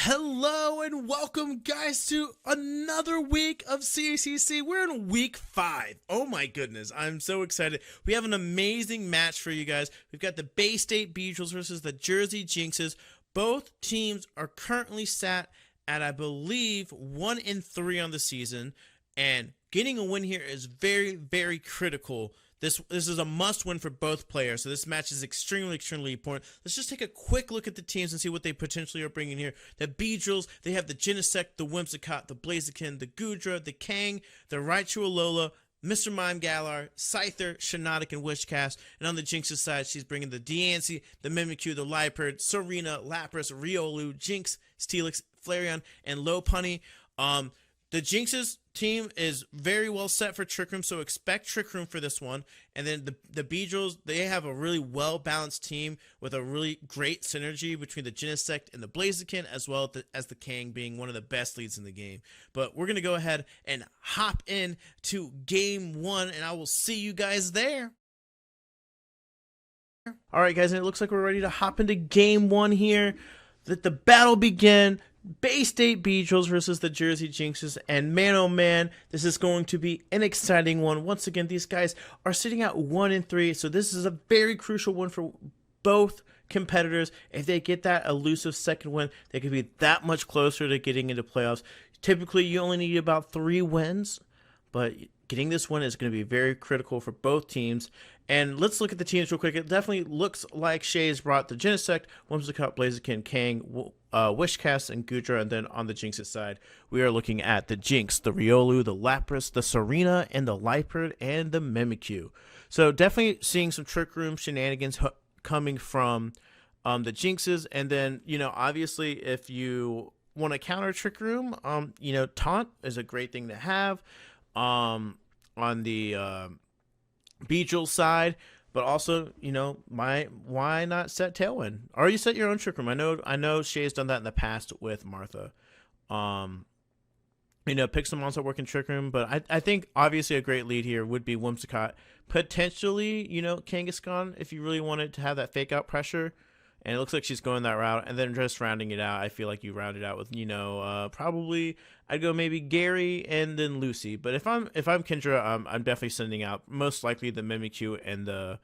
Hello and welcome, guys, to another week of CCC. We're in week 5. Oh my goodness, I'm so excited. We have an amazing match for you guys. We've got the Bay State Beedrills versus the Jersey Jynxs. Both teams are currently sat at, I believe, 1-3 on the season, and getting a win here is very, very critical. This is a must-win for both players, so this match is extremely important. Let's just take a quick look at the teams and see what they potentially are bringing here. The Beedrills, they have the Jynxs, the Whimsicott, the Blaziken, the Goodra, the Kang, the Raichu, Mr. Mime Galar, Scyther, Shiinotic, and Wishcast. And on the Jynx's side, she's bringing the Diancie, the Mimikyu, the Liepard, Serena, Lapras, Riolu, Jynx, Steelix, Flareon, and Lopunny. The Jynx's team is very well set for Trick Room, so expect Trick Room for this one. And then the Beedrills, they have a really well-balanced team with a really great synergy between the Jynxs and the Blaziken, as well as the Kang being one of the best leads in the game. But we're going to go ahead and hop in to Game 1, and I will see you guys there. Alright guys, and it looks like we're ready to hop into Game 1 here. Let the battle begin. Bay State Beedrills versus the Jersey Jynxs, and man oh man, this is going to be an exciting one. Once again, these guys are sitting at 1-3, so this is a very crucial one for both competitors. If they get that elusive second win, they could be that much closer to getting into playoffs. Typically, you only need about 3 wins, but getting this win is going to be very critical for both teams. And let's look at the teams real quick. It definitely looks like Shay's brought the Jynxs, Whimsicott, Blaziken, Kang, Wishcast, and Goodra. And then on the Jynx's side, we are looking at the Jynx, the Riolu, the Lapras, the Serena, and the Liepard, and the Mimikyu. So definitely seeing some Trick Room shenanigans coming from the Jynxes. And then, obviously, if you want to counter Trick Room, Taunt is a great thing to have on the Beedrill side, but also, why not set Tailwind? Or you set your own Trick Room. I know Shay's done that in the past with Martha. Pick some monster work in Trick Room, but I think obviously a great lead here would be Whimsicott. Potentially, Kangaskhan if you really wanted to have that fake out pressure. And it looks like she's going that route. And then just rounding it out, I feel like you round it out with, probably I'd go maybe Gary and then Lucy. But if I'm Kendra, I'm definitely sending out most likely the Mimikyu and the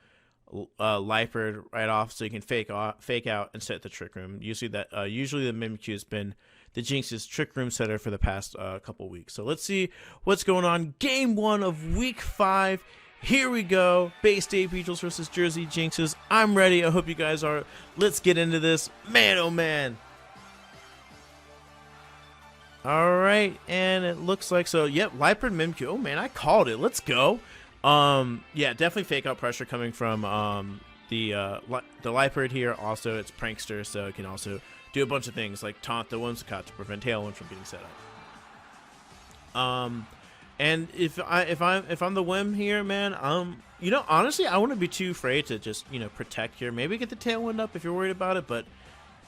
Liepard right off, so you can fake out and set the Trick Room. Usually the Mimikyu has been the Jynx's Trick Room setter for the past couple weeks. So let's see what's going on. Game 1 of Week 5. Here we go. Bay State Beedrills versus Jersey Jynxs. I'm ready. I hope you guys are. Let's get into this. Man, oh man. All right, and it looks like so. Yep, Liepard, Mimikyu. Oh man, I called it. Let's go. Yeah, definitely fake out pressure coming from the Liepard here. Also, it's Prankster, so it can also do a bunch of things like taunt the Whimsicott to prevent Tailwind from getting set up. And if I'm the Whim here, man, honestly, I wouldn't be too afraid to just, protect here. Maybe get the Tailwind up if you're worried about it, but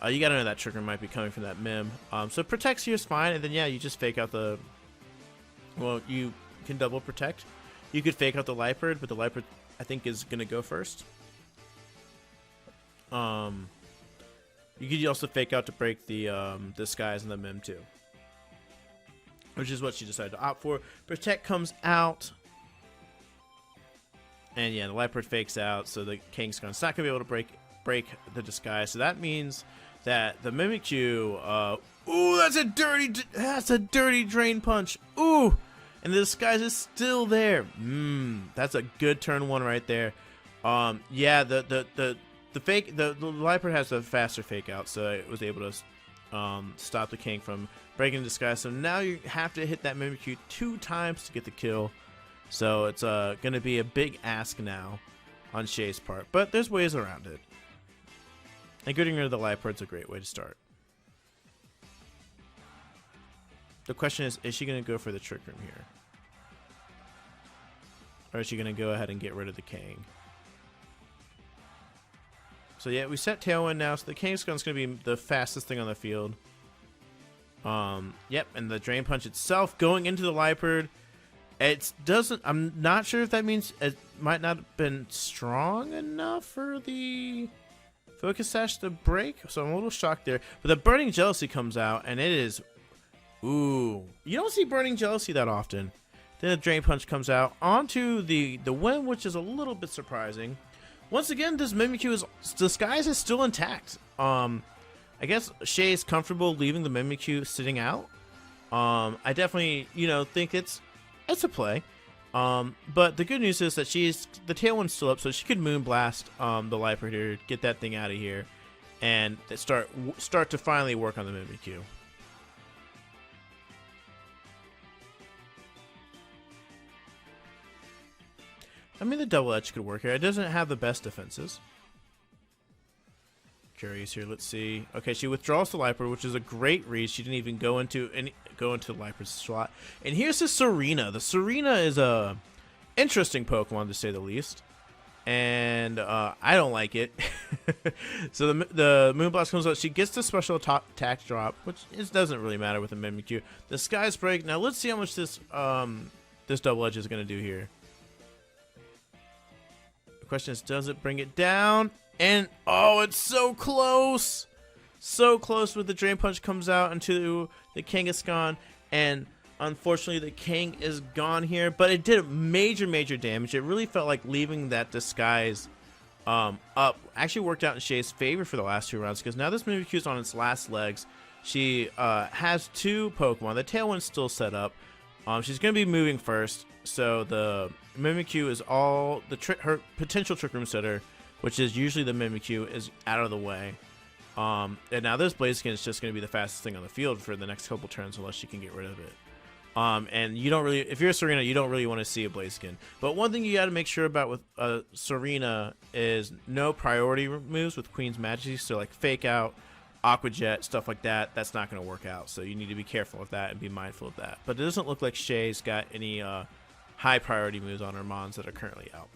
you gotta know that trigger might be coming from that Mim. So protects here is fine, and then yeah, you just fake out the. Well, you can double protect. You could fake out the Liepard, but the Liepard I think is gonna go first. You could also fake out to break the Disguise and the Mim too, which is what she decided to opt for. Protect comes out. And yeah, the Liepard fakes out, so the Kangaskhan's not going to be able to break the Disguise. So that means that the Mimikyu, ooh, that's a dirty Drain Punch. Ooh, and the Disguise is still there. That's a good turn 1 right there. Yeah, the Liepard has a faster fake out, so it was able to stop the Kang from breaking the Disguise. So now you have to hit that Mimikyu 2 times to get the kill. So it's going to be a big ask now on Shay's part. But there's ways around it. And getting rid of the Liepard's a great way to start. The question is she going to go for the Trick Room here? Or is she going to go ahead and get rid of the Kang? So yeah, we set Tailwind now. So the Kangaskhan's going to be the fastest thing on the field. Yep, and the Drain Punch itself going into the Liepard. I'm not sure if that means it might not have been strong enough for the Focus Sash to break, so I'm a little shocked there. But the Burning Jealousy comes out, and it is... Ooh. You don't see Burning Jealousy that often. Then the Drain Punch comes out. Onto the Whim, which is a little bit surprising. Once again, this Mimikyu disguise is still intact. I guess Shay is comfortable leaving the Mimikyu sitting out. I definitely, think it's a play. But the good news is that the Tailwind's still up, so she could Moonblast the Lifer here, get that thing out of here, and start to finally work on the Mimikyu. I mean, the Double Edge could work here. It doesn't have the best defenses. Curious here. Let's see. Okay, she withdraws the Lifer, which is a great read. She didn't even go into the Lifer's slot. And here's the Serena. The Serena is a interesting Pokemon, to say the least. And I don't like it. So the Moonblast comes out. She gets the special attack drop, which doesn't really matter with a Mimikyu. The Sky's Break. Now let's see how much this Double Edge is going to do here. The question is, does it bring it down? And, oh, it's so close! So close with the Drain Punch comes out into the Kangaskhan. And, unfortunately, the Kang is gone here. But it did major, major damage. It really felt like leaving that disguise up actually worked out in Shay's favor for the last 2 rounds. Because now this Mimikyu is on its last legs. She has 2 Pokemon. The Tailwind's still set up. She's going to be moving first. So the Mimikyu is all her potential Trick Room Setter, which is usually the Mimikyu, is out of the way. And now this Blaziken is just going to be the fastest thing on the field for the next couple turns, unless she can get rid of it. And you don't really, if you're a Serena, you don't really want to see a Blaziken. But one thing you got to make sure about with Serena is no priority moves with Queen's Majesty. So like Fake Out, Aqua Jet, stuff like that. That's not going to work out. So you need to be careful of that and be mindful of that. But it doesn't look like Shay's got any high priority moves on her Mons that are currently out.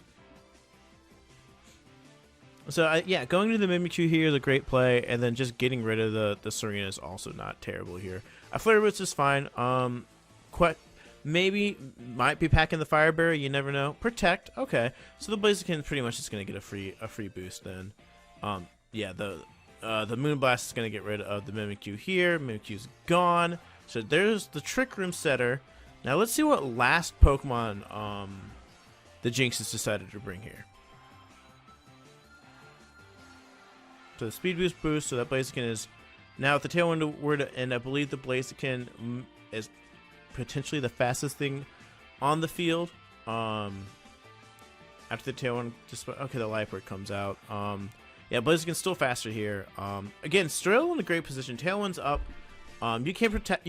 So, yeah, going to the Mimikyu here is a great play, and then just getting rid of the Serena is also not terrible here. A Flare Blitz is fine. Maybe might be packing the Fire Barrier, you never know. Protect, okay. So the Blaziken pretty much is going to get a free boost then. Yeah, the Moonblast is going to get rid of the Mimikyu here. Mimikyu's gone. So there's the Trick Room Setter. Now let's see what last Pokemon the Jynx has decided to bring here. So the Speed Boost, so that Blaziken is now if the Tailwind were to, and I believe the Blaziken is potentially the fastest thing on the field. After the Tailwind, okay, the Life Orb comes out. Yeah, Blaziken's still faster here. Again, still in a great position. Tailwind's up. You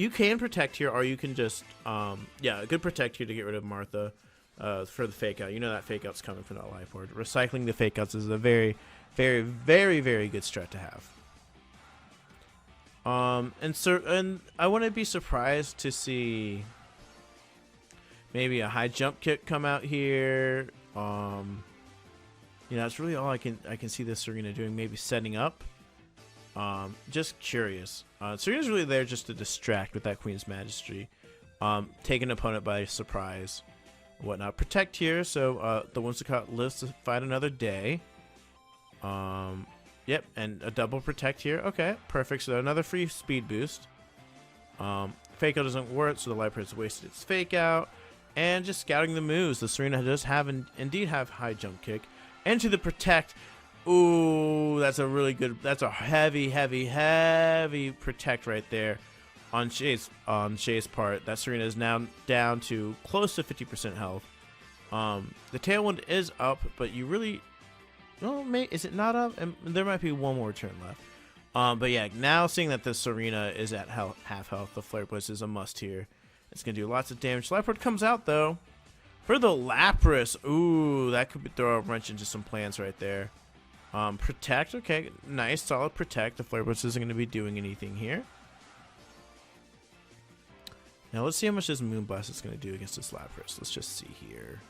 can protect here, or you can just yeah, a good protect here to get rid of Martha for the Fake Out. You know that Fake Out's coming from that Life Orb. Recycling the Fake Outs is a very, very, very, very good strat to have. And I wouldn't be surprised to see maybe a high jump kick come out here. You know, that's really all I can see this Serena doing. Maybe setting up. Just curious. Serena's really there just to distract with that Queen's Majesty. Take an opponent by surprise. Whatnot. Protect here, so the Whimsicott lives to fight another day. Yep, and a double protect here. Okay, perfect. So another free speed boost. Fake Out doesn't work, so the Life Orb has wasted its Fake Out. And just scouting the moves. The Serena does indeed have high jump kick. And to the protect. Ooh, that's a really good. That's a heavy, heavy, heavy protect right there on Shay's part. That Serena is now down to close to 50% health. The Tailwind is up, but you really. Well, is it not up? And there might be one more turn left. But yeah, now seeing that the Serena is at half health, the Flare Blitz is a must here. It's going to do lots of damage. Life Orb comes out, though. For the Lapras. Ooh, that could throw a wrench into some plans right there. Protect. Okay, nice. Solid Protect. The Flare Blitz isn't going to be doing anything here. Now, let's see how much this Moonblast is going to do against this Lapras. Let's just see here.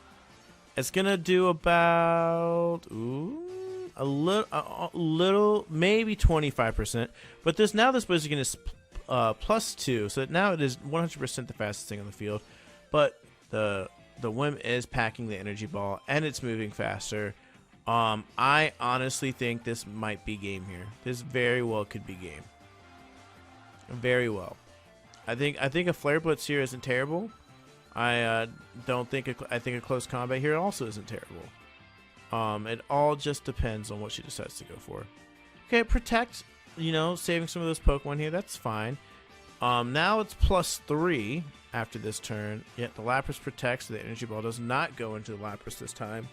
It's going to do about, a little, maybe 25%. But this Blaziken is +2, so now it is 100% the fastest thing on the field. But the Whim is packing the Energy Ball, and it's moving faster. I honestly think this might be game here. This very well could be game. Very well. I think a Flare Blitz here isn't terrible. I think a close combat here also isn't terrible. It all just depends on what she decides to go for. Okay, protect. You know, saving some of those Pokemon here. That's fine. Now it's +3 after this turn. Yet the Lapras protects, so the Energy Ball does not go into the Lapras this time.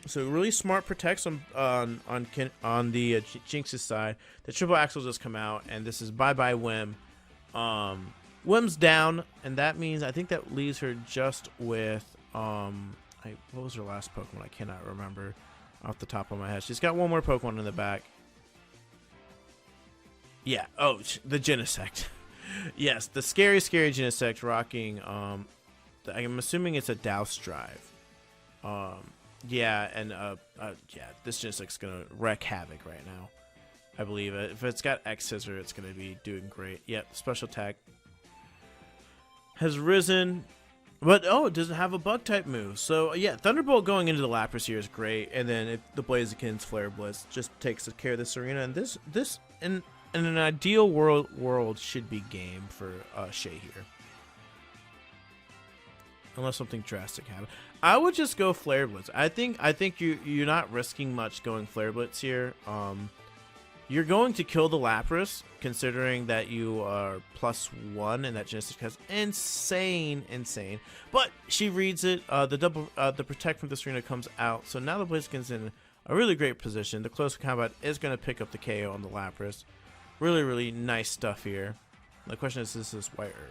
So really smart protects on the Jynx's side. The triple axle just come out, and this is bye Whim. Whim's down, and that means I think that leaves her just with what was her last Pokemon? I cannot remember off the top of my head. She's got one more Pokemon in the back. Yeah. Oh, the Genesect. Yes, the scary Genesect rocking. I'm assuming it's a Douse Drive. Yeah, and yeah, this Genesect's gonna wreak havoc right now. I believe it. If it's got X Scissor, it's gonna be doing great. Yep, special attack has risen, but oh, it doesn't have a Bug type move. So yeah, Thunderbolt going into the Lapras here is great, and then the Blaziken's Flare Blitz just takes care of this arena. And this in an ideal world should be game for Shay here. Unless something drastic happens, I would just go Flare Blitz. I think you're not risking much going Flare Blitz here. You're going to kill the Lapras, considering that you are +1 and that Genesect has insane. But she reads it. The protect from this arena comes out, so now the Blaziken's in a really great position. The close combat is going to pick up the KO on the Lapras. Really nice stuff here. The question is this White Herb?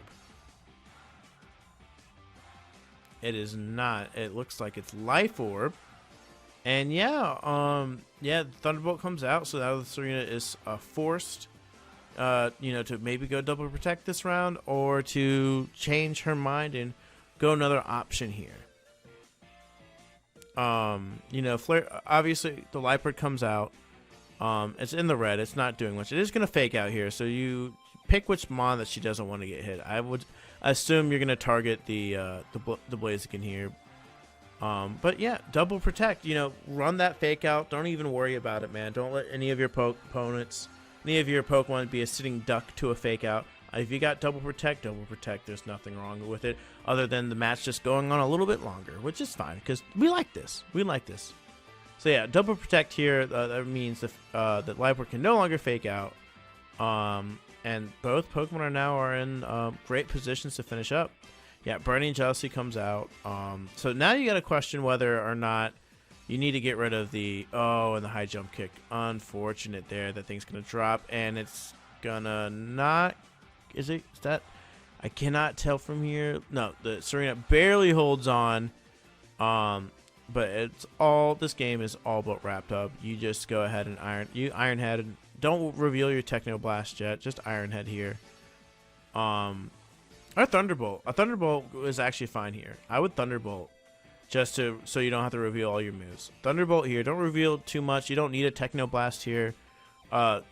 It is not. It looks like it's Life Orb. And yeah, yeah, Thunderbolt comes out, so now the Serena is forced, to maybe go double protect this round, or to change her mind and go another option here. Flare. Obviously, the Life Orb comes out. It's in the red. It's not doing much. It is gonna fake out here, so you pick which Mon that she doesn't want to get hit. I would assume you're gonna target the Blaziken here. But yeah, double protect. Run that fake out. Don't even worry about it, man. Don't let any of your opponents, any of your Pokemon be a sitting duck to a fake out. If you got double protect. There's nothing wrong with it, other than the match just going on a little bit longer, which is fine because we like this. So yeah, double protect here. That means that Life Orb can no longer fake out. And both Pokemon are now in great positions to finish up. Yeah, Burning Jealousy comes out. So now you got to question whether or not you need to get rid of the and the high jump kick. Unfortunate there. That thing's gonna drop, and it's gonna not. Is that? I cannot tell from here. No, the Serena barely holds on. But it's all. This game is all but wrapped up. You just go ahead and Iron Head, and don't reveal your Techno Blast yet. Just Iron Head here. Or Thunderbolt. A Thunderbolt is actually fine here. I would Thunderbolt just so you don't have to reveal all your moves. Thunderbolt here. Don't reveal too much. You don't need a Techno Blast here.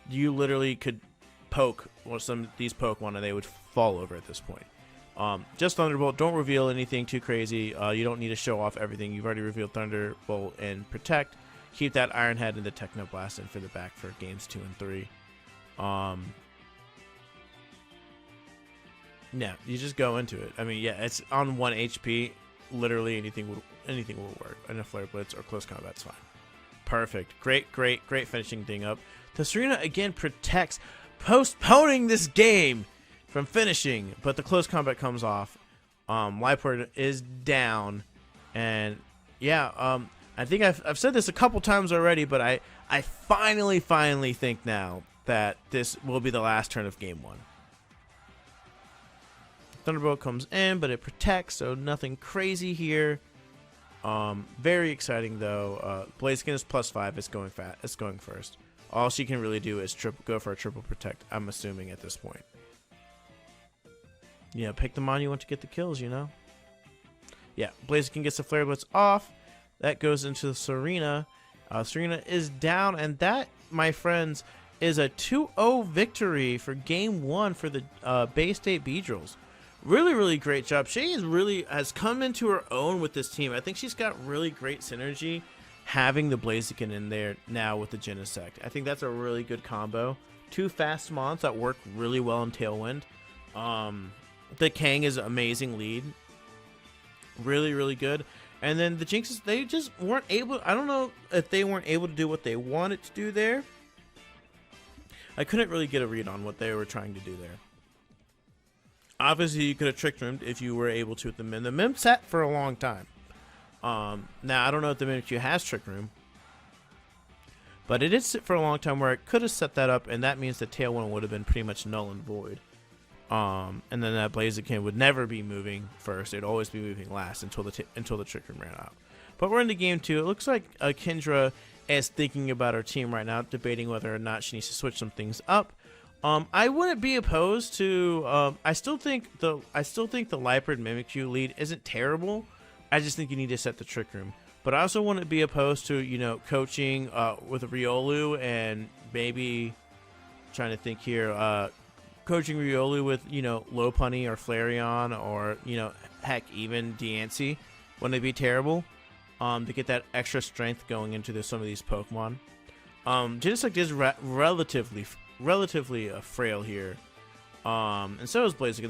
You literally could poke some of these Pokemon and they would fall over at this point. Just Thunderbolt. Don't reveal anything too crazy. You don't need to show off everything. You've already revealed Thunderbolt and Protect. Keep that Iron Head and the Techno Blast in for the back for games 2 and 3. Yeah, you just go into it. I mean, yeah, it's on 1 HP. Literally anything will work. And a Flare Blitz or close combat's fine. Perfect. Great finishing thing up. The Serena again protects, postponing this game from finishing, but the close combat comes off. Life Orb is down, and yeah, I think I've said this a couple times already, but I finally think now that this will be the last turn of game 1. Thunderbolt comes in, but it protects, so nothing crazy here. Very exciting though. Blaziken is +5. It's going first. All she can really do is go for a triple protect. I'm assuming at this point. Yeah, pick the Mon you want to get the kills. Yeah, Blaziken gets the Flare Blitz off. That goes into the Serena. Serena is down, and that, my friends, is a 2-0 victory for game 1 for the Bay State Beedrills. Really, really great job. Shay has come into her own with this team. I think she's got really great synergy having the Blaziken in there now with the Genesect. I think that's a really good combo. Two fast mons that work really well in Tailwind. The Kang is an amazing lead. Really, really good. And then the Jynxs, they just weren't able, I don't know if they weren't able to do what they wanted to do there. I couldn't really get a read on what they were trying to do there. Obviously, you could have trick roomed if you were able to with the Mim. The Mim sat for a long time. Now, I don't know if the Mimikyu has trick room, but it did sit for a long time where it could have set that up, and that means the Tailwind would have been pretty much null and void. And then that Blaziken would never be moving first. It'd always be moving last until the trick room ran out. But we're into game 2. It looks like Kendra is thinking about her team right now, debating whether or not she needs to switch some things up. I wouldn't be opposed to. I still think the Leopard Mimikyu lead isn't terrible. I just think you need to set the trick room. But I also wouldn't be opposed to coaching with Riolu and maybe trying to think here. Coaching Riolu with Lopunny or Flareon or heck even Diancie wouldn't it be terrible? To get that extra strength going into some of these Pokemon. Genesect is relatively frail here, and so is Blaziken.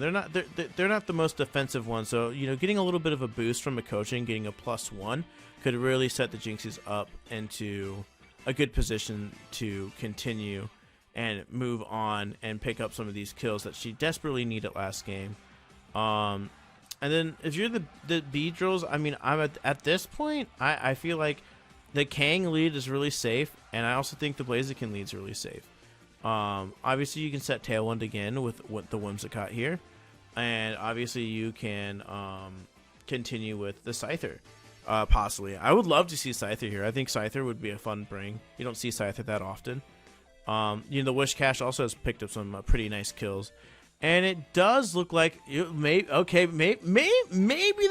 They're not the most defensive ones. So getting a little bit of a boost from a coaching, getting a +1 could really set the Jynxs up into a good position to continue and move on and pick up some of these kills that she desperately needed last game. And then if you're the Beedrills, I mean, I'm at this point, I feel like the Kang lead is really safe, and I also think the Blaziken lead is really safe. Obviously, you can set Tailwind again with the Whimsicott here, and obviously you can continue with the Scyther, possibly. I would love to see Scyther here. I think Scyther would be a fun bring. You don't see Scyther that often. The Wish Cache also has picked up some pretty nice kills. And it does look like maybe the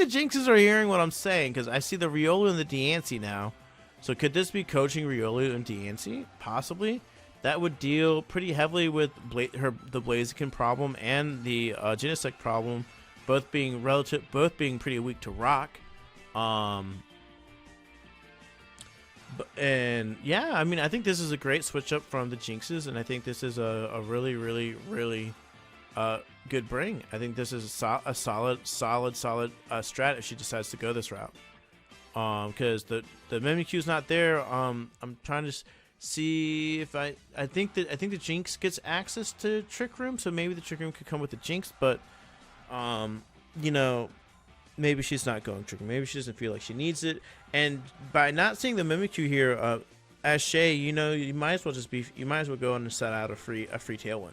Jynxs are hearing what I'm saying, because I see the Riolu and the Diancie now. So could this be coaching Riolu and Diancie? Possibly. That would deal pretty heavily with the Blaziken problem and the Genesect problem, both being pretty weak to rock. And yeah, I mean, I think this is a great switch up from the Jynxs, and I think this is a really, really, really good bring. I think this is a solid strat if she decides to go this route. Because the Mimikyu's not there. I'm trying to see if I think the Jynx gets access to Trick Room, so maybe the Trick Room could come with the Jynx, but maybe she's not going Trick Room. Maybe she doesn't feel like she needs it. And by not seeing the Mimikyu here, as Shay, you might as well go in and set out a free Tailwind.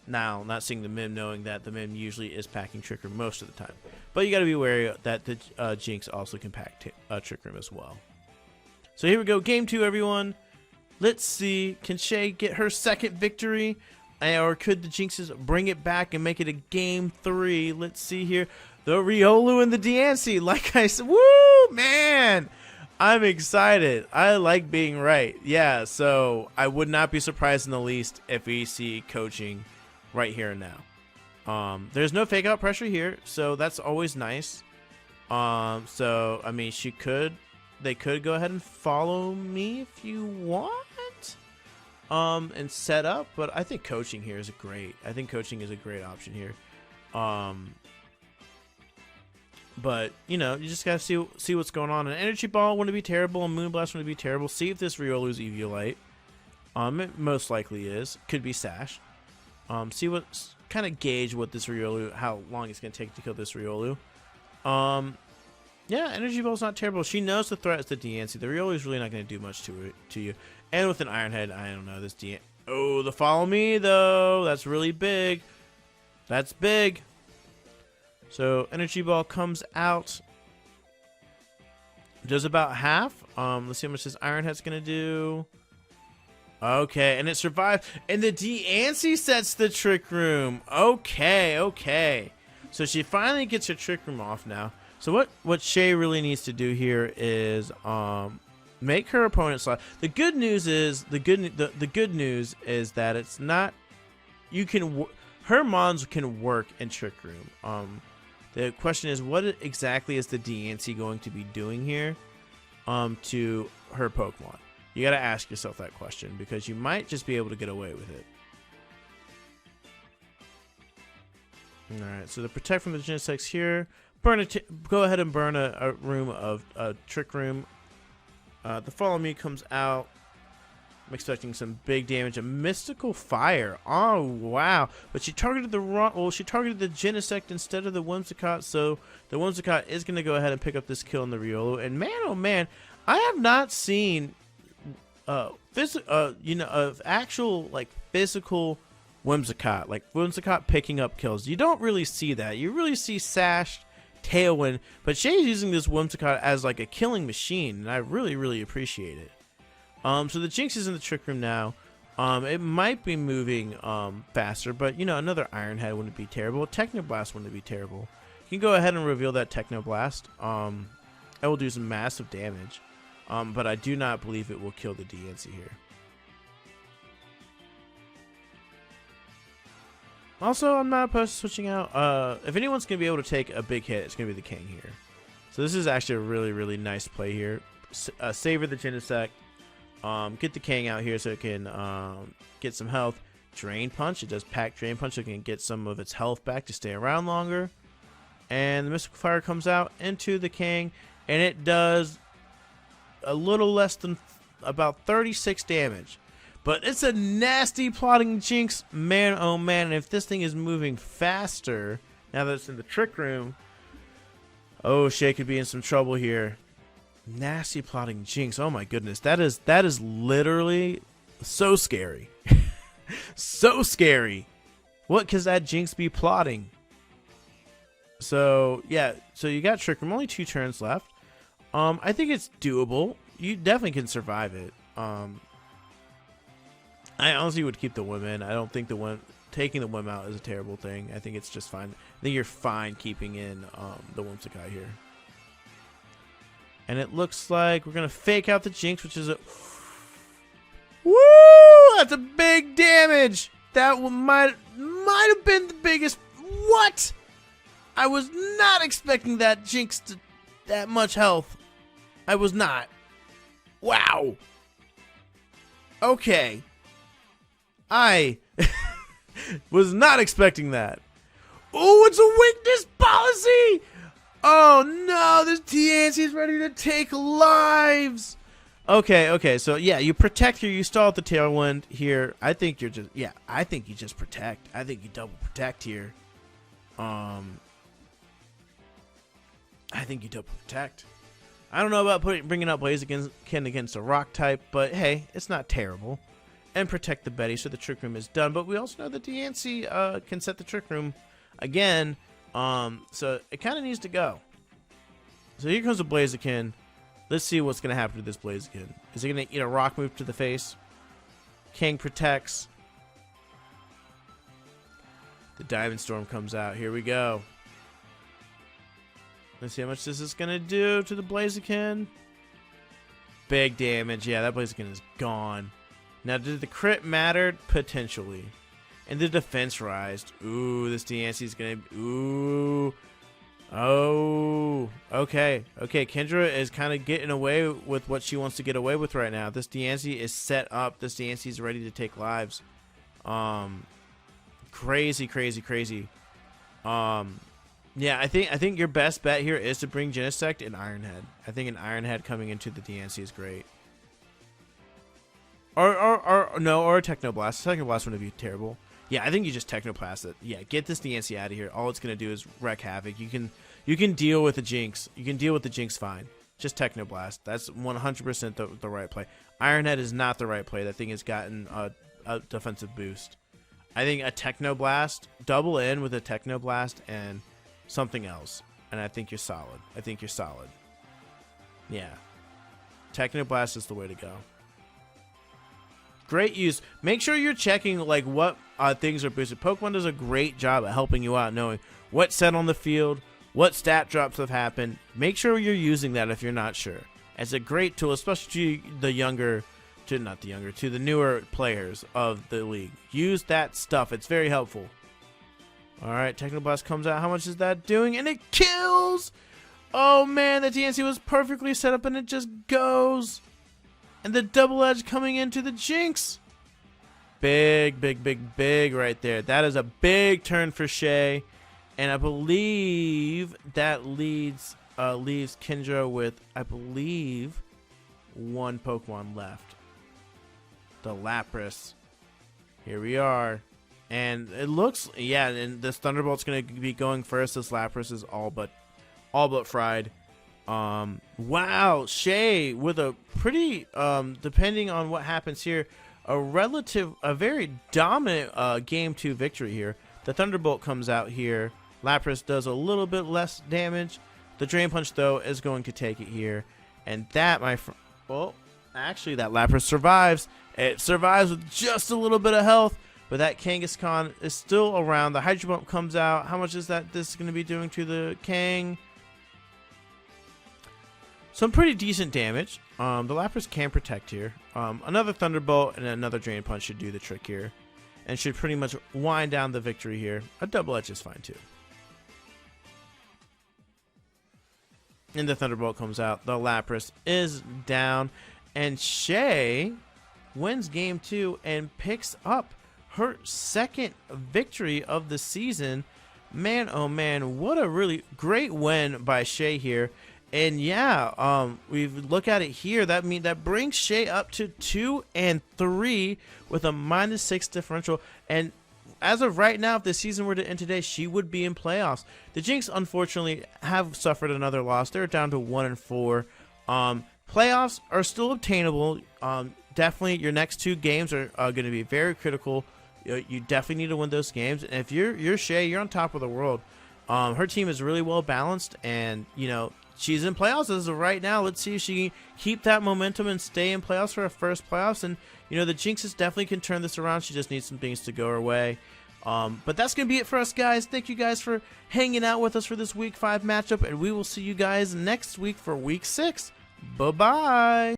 Now, not seeing the Mim, knowing that the Mim usually is packing Trick Room most of the time. But you got to be wary that the Jynx also can pack Trick Room as well. So here we go, game 2, everyone. Let's see, can Shay get her second victory? Or could the Jynxs bring it back and make it a game 3? Let's see here. The Riolu and the Diancie, like I said, woo, man. I'm excited. I like being right. Yeah, so I would not be surprised in the least if we see coaching right here and now. There's no fake out pressure here, so that's always nice. So I mean, they could go ahead and follow me if you want, and set up. But I think coaching here is great. I think coaching is a great option here. But you just gotta see what's going on. An Energy Ball wouldn't be terrible. A Moonblast wouldn't be terrible. See if this Riolu's Eviolite. It most likely is. Could be Sash. See what kind of gauge what this Riolu, how long it's gonna take to kill this Riolu. Yeah, Energy Ball's not terrible. She knows the threat is the Diancie. The Riolu is really not gonna do much to you. And with an Iron Head, I don't know this Diancie. Oh, the follow me though. That's really big. That's big. So Energy Ball comes out, does about half. Let's see how much this Iron Head's gonna do. Okay, and it survived. And the Diancie sets the Trick Room. Okay. So she finally gets her Trick Room off now. So what Shay really needs to do here is make her opponent slide. The good news is that it's not. You can. her mons can work in Trick Room. The question is, what exactly is the DNC going to be doing here to her Pokemon? You got to ask yourself that question, because you might just be able to get away with it. Alright, so the Protect from the Genesects here. Go ahead and burn a room of a Trick Room. The Follow Me comes out. I'm expecting some big damage. A Mystical Fire. Oh, wow. But she targeted the wrong... Well, she targeted the Genesect instead of the Whimsicott, so the Whimsicott is going to go ahead and pick up this kill in the Riolu. And man, oh man, I have not seen... actual, like, physical Whimsicott. Like, Whimsicott picking up kills. You don't really see that. You really see Sash, Tailwind, but Shay's using this Whimsicott as, like, a killing machine, and I really, really appreciate it. So the Jynx is in the Trick Room now. It might be moving faster, but, you know, another Iron Head wouldn't be terrible. Technoblast wouldn't be terrible. You can go ahead and reveal that Technoblast. It will do some massive damage. But I do not believe it will kill the DNC here. Also, I'm not opposed to switching out. If anyone's going to be able to take a big hit, it's going to be the King here. So this is actually a really, really nice play here. Savor the Genesect. Get the King out here so it can get some health. Drain Punch. It does pack Drain Punch so it can get some of its health back to stay around longer. And the Mystical Fire comes out into the King. And it does a little less than about 36 damage. But it's a nasty plotting Jynx. Man, oh man. And if this thing is moving faster, now that it's in the Trick Room, oh, Shay could be in some trouble here. Nasty plotting Jynx. Oh my goodness. That is literally so scary. So scary. What could that Jynx be plotting? So, yeah. So you got Trick Room. Only 2 turns left. I think it's doable. You definitely can survive it. I honestly would keep the Whim in. I don't think taking the Whim out is a terrible thing. I think it's just fine. I think you're fine keeping in the Whimsicott here. And it looks like we're going to fake out the Jynx, which is a... Woo! That's a big damage! That might have been the biggest... What? I was not expecting that Jynx to... that much health. I was not. Wow. Okay. I was not expecting that. Oh, it's a weakness policy! Oh no, this TNC is ready to take lives. Okay, so yeah, you protect here, you stall at the Tailwind here. I think you're just, yeah, I think you just protect. I think you double protect here. I think you double protect. I don't know about bringing out Blaziken against a rock type, but hey, it's not terrible. And protect the Betty, so the Trick Room is done. But we also know that DNC can set the Trick Room again. So it kind of needs to go. So here comes a Blaziken. Let's see what's going to happen to this Blaziken. Is he going to eat a rock move to the face? King protects. The Diamond Storm comes out. Here we go. Let's see how much this is going to do to the Blaziken. Big damage. Yeah, that Blaziken is gone. Now, did the crit matter? Potentially. And the defense rised. Ooh, this DNC is going to... Ooh. Oh. Okay. Okay, Kendra is kind of getting away with what she wants to get away with right now. This DNC is set up. This DNC is ready to take lives. Crazy, crazy, crazy. Yeah, I think your best bet here is to bring Genesect and Ironhead. I think an Ironhead coming into the DNC is great. Or a Technoblast. Technoblast wouldn't be terrible. Yeah, I think you just Technoblast it. Yeah, get this DNC out of here. All it's gonna do is wreak havoc. You can deal with the Jynx. You can deal with the Jynx fine. Just Technoblast. That's 100% the right play. Ironhead is not the right play. That thing has gotten a defensive boost. I think a Technoblast, double in with a Technoblast and something else, and I think you're solid. I think you're solid. Yeah, Technoblast is the way to go. Great use. Make sure you're checking like what things are boosted. Pokemon does a great job at helping you out, knowing what's set on the field, what stat drops have happened. Make sure you're using that if you're not sure. It's a great tool, especially to the newer players of the league. Use that stuff. It's very helpful. All right, Techno Blast comes out. How much is that doing? And it kills! Oh, man, the DNC was perfectly set up, and it just goes. And the double edge coming into the Jynx. Big, big, big, big right there. That is a big turn for Shay. And I believe that leaves Kendra with, I believe, one Pokemon left. The Lapras. Here we are. And it looks, yeah, and this Thunderbolt's going to be going first. This Lapras is all but fried. Wow, Shay with a pretty, depending on what happens here, a very dominant game 2 victory here. The Thunderbolt comes out here. Lapras does a little bit less damage. The Drain Punch, though, is going to take it here. And that, my friend, well, actually, that Lapras survives. It survives with just a little bit of health, but that Kangaskhan is still around. The Hydro Bump comes out. How much is this going to be doing to the Kang? Some pretty decent damage. The Lapras can protect here. Another Thunderbolt and another Drain Punch should do the trick here, and should pretty much wind down the victory here. A double edge is fine too. And the Thunderbolt comes out. The Lapras is down, and Shay wins game 2 and picks up her second victory of the season. Man, oh man, what a really great win by Shay here. And yeah, we look at it here. That brings Shay up to 2-3 with a -6 differential. And as of right now, if the season were to end today, she would be in playoffs. The Jynx, unfortunately, have suffered another loss. They're down to 1-4. Playoffs are still obtainable. Definitely, your next 2 games are going to be very critical. You definitely need to win those games. And if you're Shay, you're on top of the world. Her team is really well balanced, and she's in playoffs as of right now. Let's see if she can keep that momentum and stay in playoffs for her first playoffs. And the Jynxes definitely can turn this around. She just needs some things to go her way. But that's going to be it for us, guys. Thank you guys for hanging out with us for this Week 5 matchup, and we will see you guys next week for Week 6. Bye-bye.